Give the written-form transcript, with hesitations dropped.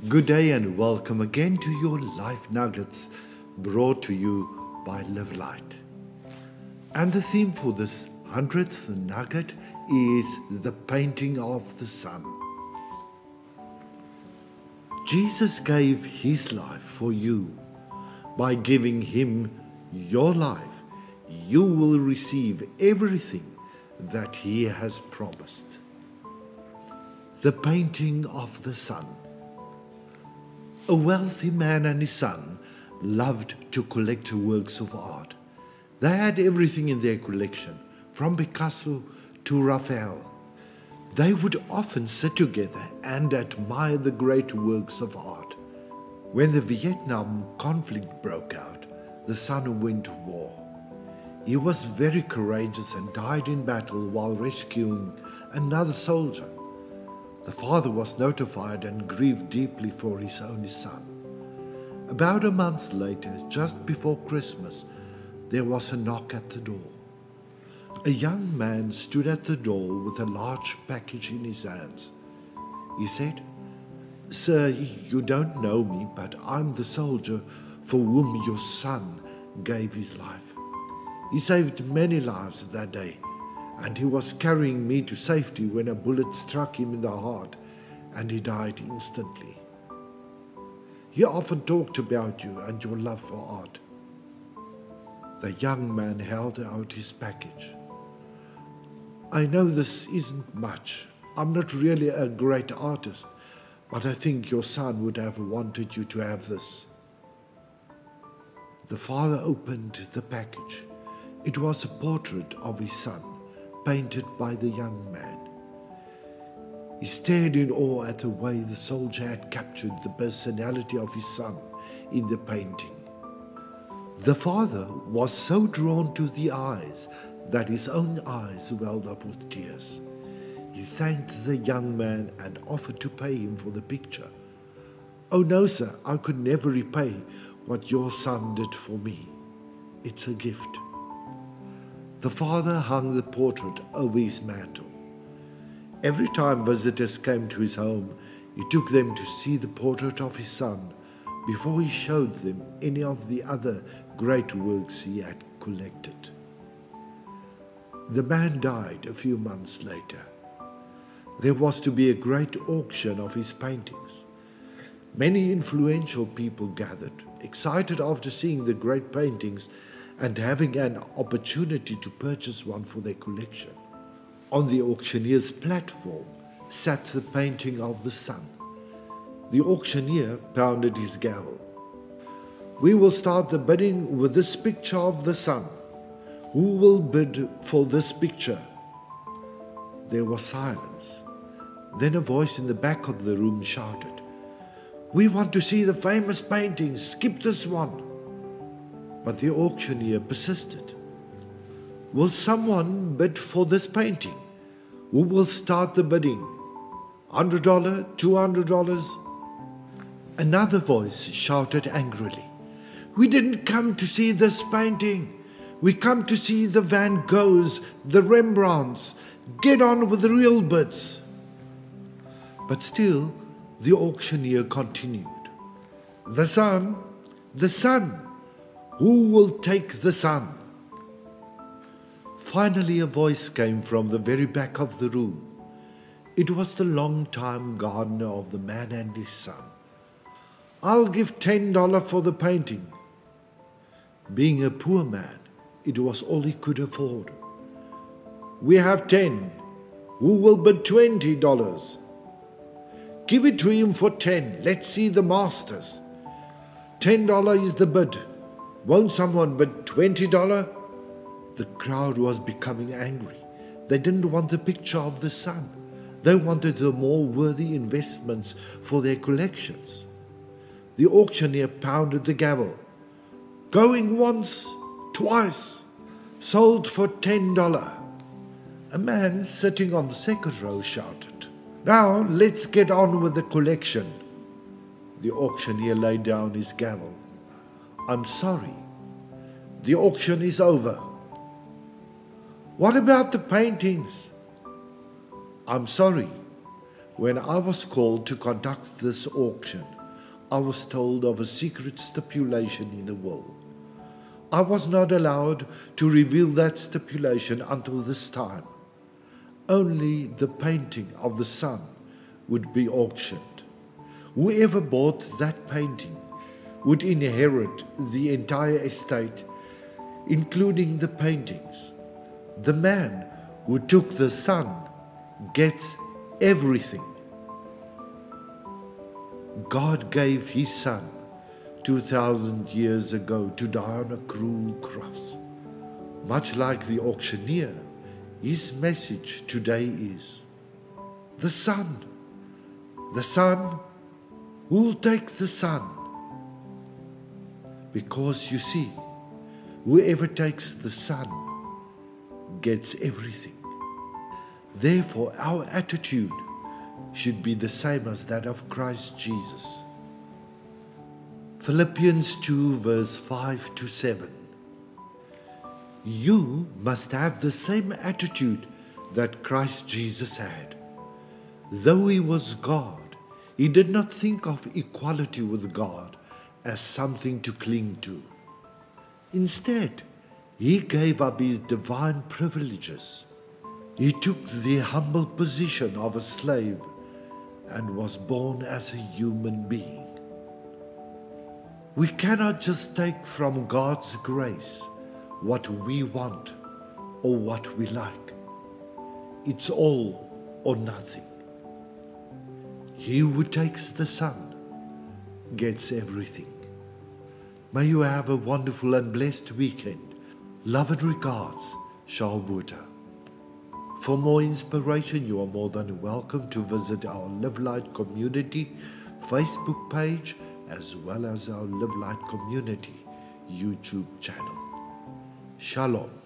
Good day and welcome again to your Life Nuggets brought to you by Live Light. And the theme for this 100th nugget is the painting of the sun. Jesus gave his life for you. By giving him your life, you will receive everything that he has promised. The painting of the sun. A wealthy man and his son loved to collect works of art. They had everything in their collection, from Picasso to Raphael. They would often sit together and admire the great works of art. When the Vietnam conflict broke out, the son went to war. He was very courageous and died in battle while rescuing another soldier. The father was notified and grieved deeply for his only son. About a month later, just before Christmas, there was a knock at the door. A young man stood at the door with a large package in his hands. He said, "Sir, you don't know me, but I'm the soldier for whom your son gave his life. He saved many lives that day, and he was carrying me to safety when a bullet struck him in the heart, and he died instantly. He often talked about you and your love for art." The young man held out his package. "I know this isn't much. I'm not really a great artist, but I think your son would have wanted you to have this." The father opened the package. It was a portrait of his son, painted by the young man. He stared in awe at the way the soldier had captured the personality of his son in the painting. The father was so drawn to the eyes that his own eyes welled up with tears. He thanked the young man and offered to pay him for the picture. "Oh no, sir, I could never repay what your son did for me. It's a gift." The father hung the portrait over his mantle. Every time visitors came to his home, he took them to see the portrait of his son before he showed them any of the other great works he had collected. The man died a few months later. There was to be a great auction of his paintings. Many influential people gathered, excited after seeing the great paintings and having an opportunity to purchase one for their collection. On the auctioneer's platform sat the painting of the sun. The auctioneer pounded his gavel. "We will start the bidding with this picture of the sun. Who will bid for this picture?" There was silence. Then a voice in the back of the room shouted, "We want to see the famous painting. Skip this one." But the auctioneer persisted. "Will someone bid for this painting? Who will start the bidding? $100, $200? Another voice shouted angrily, "We didn't come to see this painting. We come to see the Van Goghs, the Rembrandts. Get on with the real bids." But still, the auctioneer continued. "The sun, the sun. Who will take the sun?" Finally, a voice came from the very back of the room. It was the long-time gardener of the man and his son. "I'll give $10 for the painting." Being a poor man, it was all he could afford. "We have 10. Who will bid $20? "Give it to him for 10. Let's see the masters." $10 is the bid. Won't someone bid $20? The crowd was becoming angry. They didn't want the picture of the sun. They wanted the more worthy investments for their collections. The auctioneer pounded the gavel. "Going once, twice. Sold for $10. A man sitting on the second row shouted, "Now let's get on with the collection." The auctioneer laid down his gavel. "I'm sorry. The auction is over." "What about the paintings?" "I'm sorry, When I was called to conduct this auction, I was told of a secret stipulation in the will. I was not allowed to reveal that stipulation until this time. Only the painting of the sun would be auctioned. Whoever bought that painting would inherit the entire estate, including the paintings. The man who took the sun gets everything. God gave his son 2,000 years ago to die on a cruel cross. Much like the auctioneer, his message today is, the Son, who'll take the Son? Because you see, whoever takes the Son gets everything. Therefore, our attitude should be the same as that of Christ Jesus. Philippians 2 verse 5 to 7. You must have the same attitude that Christ Jesus had. Though he was God, he did not think of equality with God as something to cling to. Instead, he gave up his divine privileges. He took the humble position of a slave and was born as a human being. We cannot just take from God's grace what we want or what we like. It's all or nothing. He who takes the Son gets everything. May you have a wonderful and blessed weekend. Love and regards, Shalom. For more inspiration, you are more than welcome to visit our Live Light Community Facebook page as well as our Live Light Community YouTube channel. Shalom.